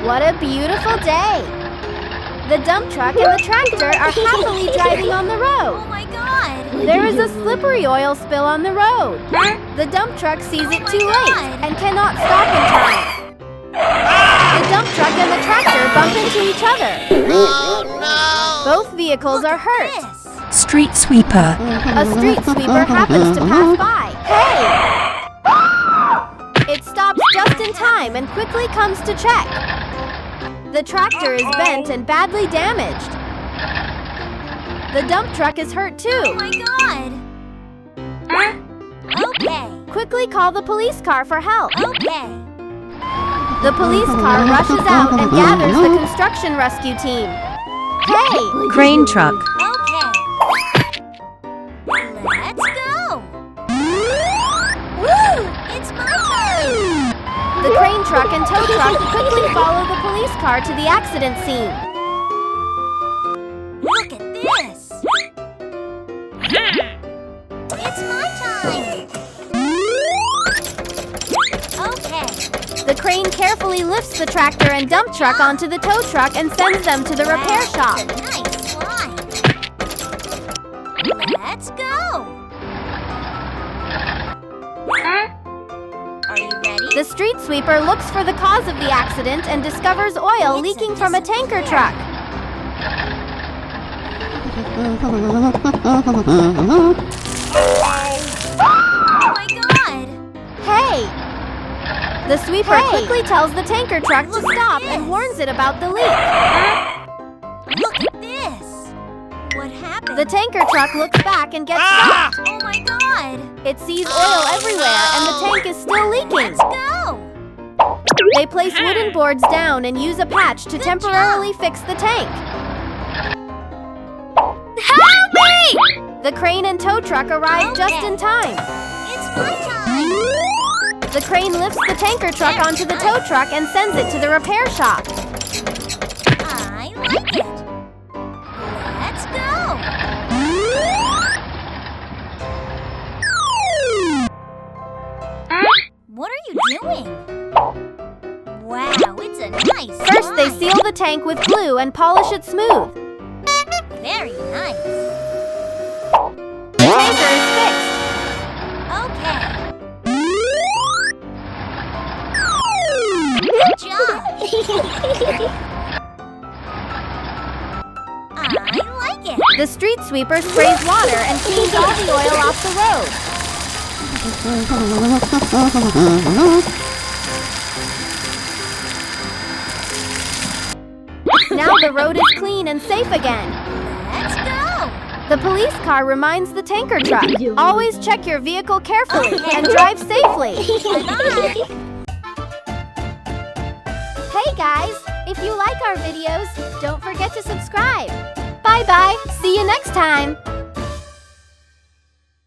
What a beautiful day! The dump truck and the tractor are happily driving on the road. Oh my God! There is a slippery oil spill on the road. The dump truck sees it too late and cannot stop in time. The dump truck and the tractor bump into each other. Oh no! Both vehicles are hurt. Street sweeper. A street sweeper happens to pass by. Hey! It stops just in time and quickly comes to check. The tractor is bent and badly damaged. The dump truck is hurt too. Oh my God! Okay. Quickly call the police car for help. Okay. The police car rushes out and gathers the construction rescue team. Hey! Crane truck. Okay. Let's go! Woo! It's my turn! The crane truck and tow truck quickly follow the police car to the accident scene. Look at this! It's my time! Okay. The crane carefully lifts the tractor and dump truck onto the tow truck and sends them to the repair shop. That's a nice slide. Let's go! Are you ready? The street sweeper looks for the cause of the accident and discovers oil leaking from a tanker truck. Oh my God! Hey! The sweeper quickly tells the tanker truck to stop and warns it about the leak. Look at this! What happened? The tanker truck looks back and gets stopped. Oh my God! It sees oil everywhere and the tank is still leaking. Let's go! They place wooden boards down and use a patch to temporarily fix the tank. Help me! The crane and tow truck arrive just in time. It's my time! The crane lifts the tanker truck onto the tow truck and sends it to the repair shop. I like it! Let's go! What are you doing? Wow, it's a nice First, they slide. seal the tank with glue and polish it smooth. Very nice. The tanker is fixed. Okay. Good job. I like it. The street sweeper sprays water and cleans all the oil off the road. Now the road is clean and safe again. Let's go. The police car reminds the tanker truck, always check your vehicle carefully Okay. and drive safely. Bye-bye. Hey guys, if you like our videos, don't forget to subscribe. Bye-bye, see you next time.